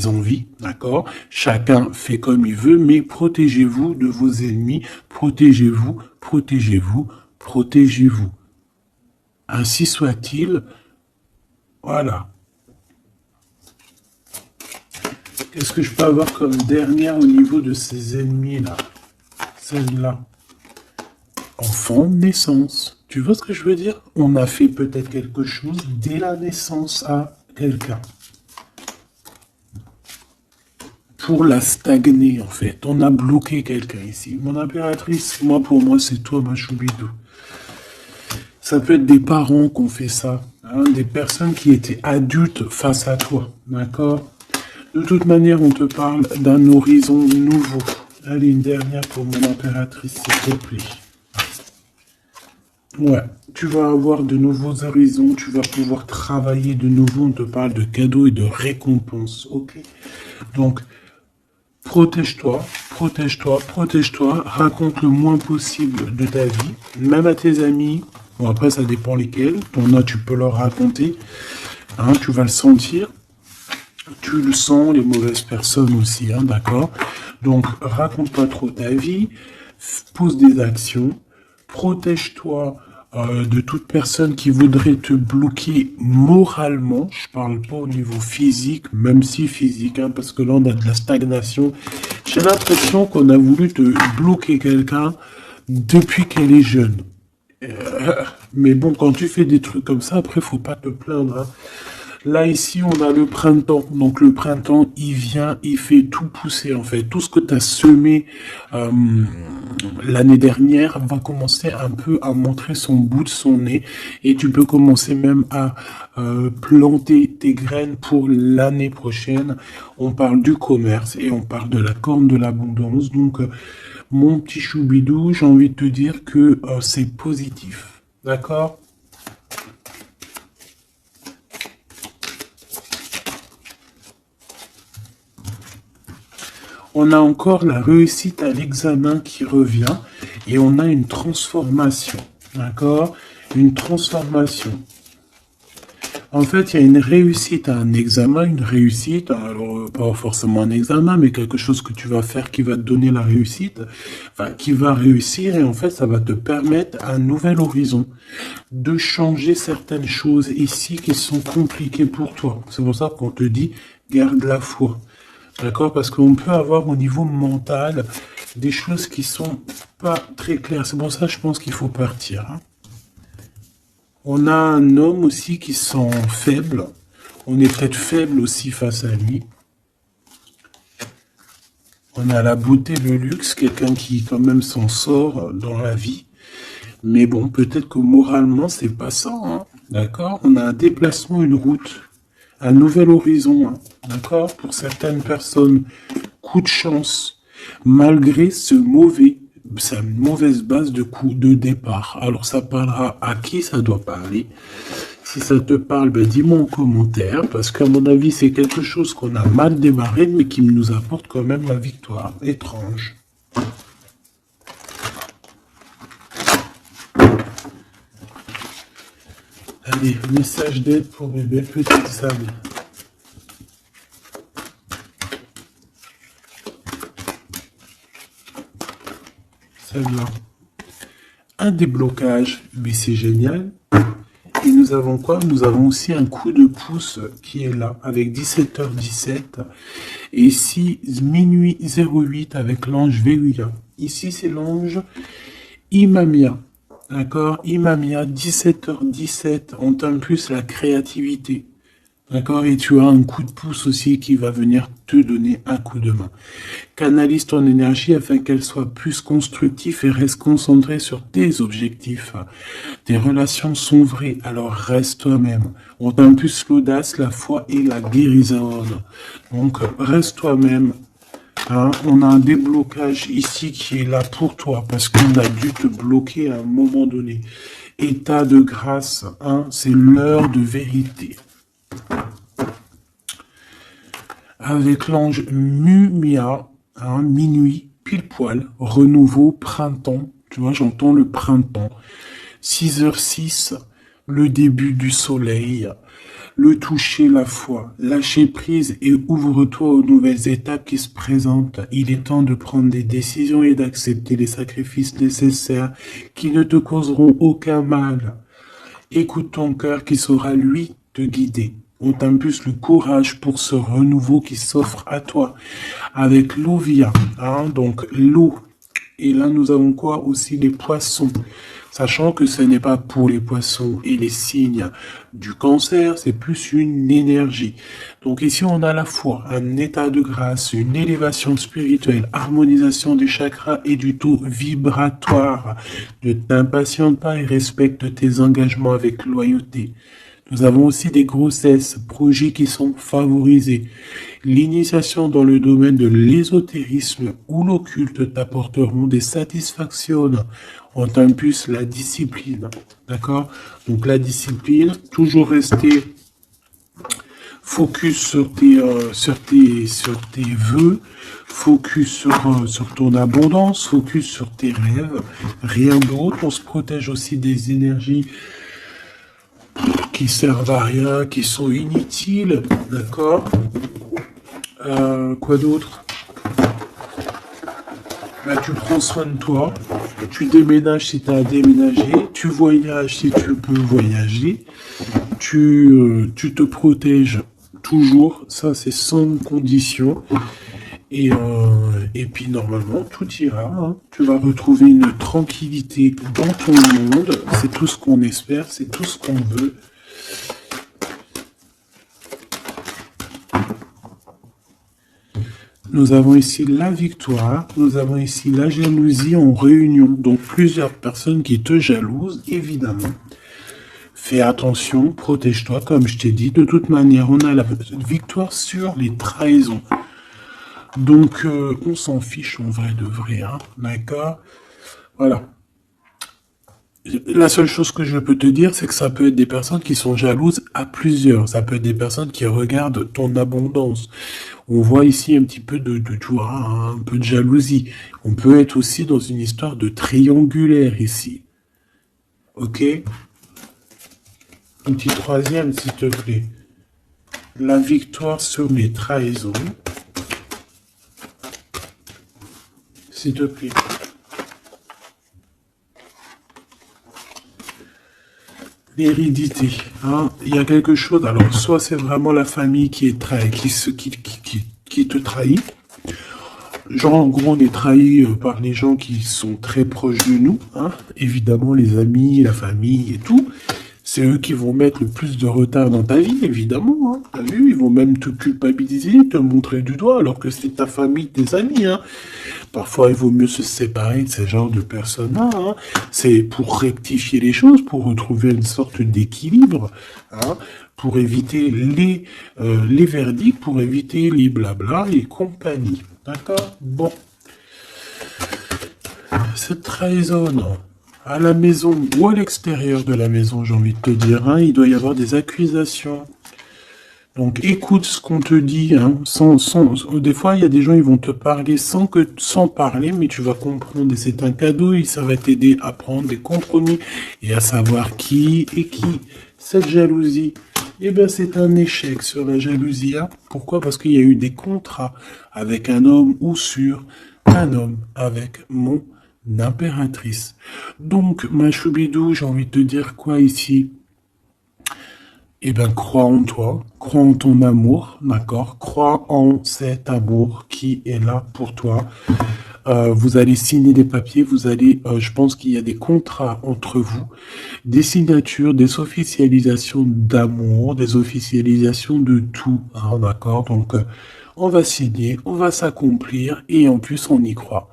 envies, d'accord? Chacun fait comme il veut, mais protégez-vous de vos ennemis, protégez-vous, protégez-vous, protégez-vous. Ainsi soit-il, voilà. Qu'est-ce que je peux avoir comme dernière au niveau de ces ennemis-là? Celle-là. Enfant, naissance. Tu vois ce que je veux dire? On a fait peut-être quelque chose dès la naissance à quelqu'un. Pour la stagner, en fait. On a bloqué quelqu'un ici. Mon impératrice, pour moi, c'est toi, ma choubidou. Ça peut être des parents qui ont fait ça. Hein, des personnes qui étaient adultes face à toi. D'accord? De toute manière, on te parle d'un horizon nouveau. Allez, une dernière pour mon impératrice, s'il te plaît. Ouais, tu vas avoir de nouveaux horizons, tu vas pouvoir travailler de nouveau. On te parle de cadeaux et de récompenses. Ok? Donc, protège-toi, protège-toi, protège-toi, raconte le moins possible de ta vie, même à tes amis. Bon, après, ça dépend lesquels. T'en as, tu peux leur raconter. Hein, tu vas le sentir. Tu le sens, les mauvaises personnes aussi, hein, d'accord? Donc, raconte pas trop ta vie, pose des actions, protège-toi de toute personne qui voudrait te bloquer moralement. Je parle pas au niveau physique, même si physique, hein, parce que là on a de la stagnation. J'ai l'impression qu'on a voulu te bloquer quelqu'un depuis qu'elle est jeune. Mais bon, quand tu fais des trucs comme ça, après faut pas te plaindre, hein. Là, ici, on a le printemps. Donc, le printemps, il vient, il fait tout pousser, en fait. Tout ce que tu as semé l'année dernière va commencer un peu à montrer son bout de son nez. Et tu peux commencer même à planter tes graines pour l'année prochaine. On parle du commerce et on parle de la corne de l'abondance. Donc, mon petit choubidou, j'ai envie de te dire que c'est positif. D'accord? On a encore la réussite à l'examen qui revient et on a une transformation. D'accord? Une transformation. En fait, il y a une réussite à un examen, une réussite, alors pas forcément un examen, mais quelque chose que tu vas faire qui va te donner la réussite, enfin, qui va réussir, et en fait, ça va te permettre un nouvel horizon, de changer certaines choses ici qui sont compliquées pour toi. C'est pour ça qu'on te dit, garde la foi. D'accord? Parce qu'on peut avoir au niveau mental des choses qui sont pas très claires. C'est pour ça que je pense qu'il faut partir, hein. On a un homme aussi qui sent faible. On est peut-être faible aussi face à lui. On a la beauté, le luxe, quelqu'un qui quand même s'en sort dans la vie. Mais bon, peut-être que moralement, c'est pas ça, hein. D'accord? On a un déplacement, une route, un nouvel horizon, hein. D'accord? Pour certaines personnes, coup de chance, malgré sa mauvaise base de coup de départ. Alors ça parlera à qui ça doit parler. Si ça te parle, ben dis-moi en commentaire, parce qu'à mon avis, c'est quelque chose qu'on a mal démarré, mais qui nous apporte quand même la victoire. Étrange. Allez, message d'aide pour mes belles petites âmes. Celle-là. Un déblocage, mais c'est génial. Et nous avons quoi? Nous avons aussi un coup de pouce qui est là, avec 17h17. Et ici, minuit 08 avec l'ange Véruya. Ici, c'est l'ange Imamia. D'accord? Imamia, 17h17. On t'aime plus la créativité. D'accord? Et tu as un coup de pouce aussi qui va venir te donner un coup de main. Canalise ton énergie afin qu'elle soit plus constructive et reste concentrée sur tes objectifs. Tes relations sont vraies, alors reste toi-même. On t'aime plus l'audace, la foi et la guérison. Donc, reste toi-même. Hein, on a un déblocage ici qui est là pour toi parce qu'on a dû te bloquer à un moment donné. État de grâce, hein, c'est l'heure de vérité. Avec l'ange Mumia, hein, minuit, pile poil, renouveau, printemps. Tu vois, j'entends le printemps. 6h06, le début du soleil. Le toucher, la foi, lâcher prise et ouvre-toi aux nouvelles étapes qui se présentent. Il est temps de prendre des décisions et d'accepter les sacrifices nécessaires qui ne te causeront aucun mal. Écoute ton cœur qui saura, lui, te guider. On t'impulse le courage pour ce renouveau qui s'offre à toi. Avec l'Ovia, hein, donc l'eau. Et là, nous avons quoi aussi? Les poissons. Sachant que ce n'est pas pour les poissons et les signes du cancer, c'est plus une énergie. Donc ici, on a la foi, un état de grâce, une élévation spirituelle, harmonisation des chakras et du taux vibratoire. Ne t'impatiente pas et respecte tes engagements avec loyauté. Nous avons aussi des grossesses, projets qui sont favorisés. L'initiation dans le domaine de l'ésotérisme ou l'occulte t'apporteront des satisfactions. On t'impulse la discipline. D'accord? Donc la discipline, toujours rester focus sur tes vœux, focus sur ton abondance, focus sur tes rêves, rien d'autre. On se protège aussi des énergies qui servent à rien, qui sont inutiles, d'accord? Quoi d'autre? Bah, tu prends soin de toi, Tu déménages si tu as à déménager, tu voyages si tu peux voyager, tu te protèges toujours, ça c'est sans condition. Et puis normalement, tout ira, hein. Tu vas retrouver une tranquillité dans ton monde. C'est tout ce qu'on espère, c'est tout ce qu'on veut. Nous avons ici la victoire, nous avons ici la jalousie en réunion. Donc plusieurs personnes qui te jalousent, évidemment. Fais attention, protège-toi, comme je t'ai dit. De toute manière, on a la victoire sur les trahisons. Donc, on s'en fiche en vrai de vrai, hein, d'accord? Voilà. La seule chose que je peux te dire, c'est que ça peut être des personnes qui sont jalouses à plusieurs. Ça peut être des personnes qui regardent ton abondance. On voit ici un petit peu tu vois, un peu de jalousie. On peut être aussi dans une histoire de triangulaire ici. Ok? Un petit troisième, s'il te plaît. La victoire sur les trahisons. S'il te plaît. L'hérédité, hein. Il y a quelque chose. Alors, soit c'est vraiment la famille qui est qui te trahit. Genre, en gros, on est trahi par les gens qui sont très proches de nous, hein. Évidemment, les amis, la famille et tout. C'est eux qui vont mettre le plus de retard dans ta vie, évidemment, hein. T'as vu, ils vont même te culpabiliser, te montrer du doigt, alors que c'est ta famille, tes amis, hein. Parfois, il vaut mieux se séparer de ce genre de personnes-là, hein. C'est pour rectifier les choses, pour retrouver une sorte d'équilibre, hein, pour éviter les verdicts, pour éviter les blabla et compagnie. D'accord? Bon. Cette trahison, non. À la maison ou à l'extérieur de la maison, j'ai envie de te dire, hein, il doit y avoir des accusations. Donc écoute ce qu'on te dit, hein, des fois il y a des gens, ils vont te parler sans parler, mais tu vas comprendre, et c'est un cadeau, et ça va t'aider à prendre des compromis, et à savoir qui est qui. Cette jalousie, eh ben c'est un échec sur la jalousie, hein. Pourquoi? Parce qu'il y a eu des contrats avec un homme ou sur un homme avec mon impératrice. Donc, ma choubidou, j'ai envie de te dire quoi ici? Eh bien, crois en toi, crois en ton amour, d'accord? Crois en cet amour qui est là pour toi. Vous allez signer des papiers, je pense qu'il y a des contrats entre vous, des signatures, des officialisations d'amour, des officialisations de tout, hein, d'accord? Donc, on va signer, on va s'accomplir et en plus, on y croit.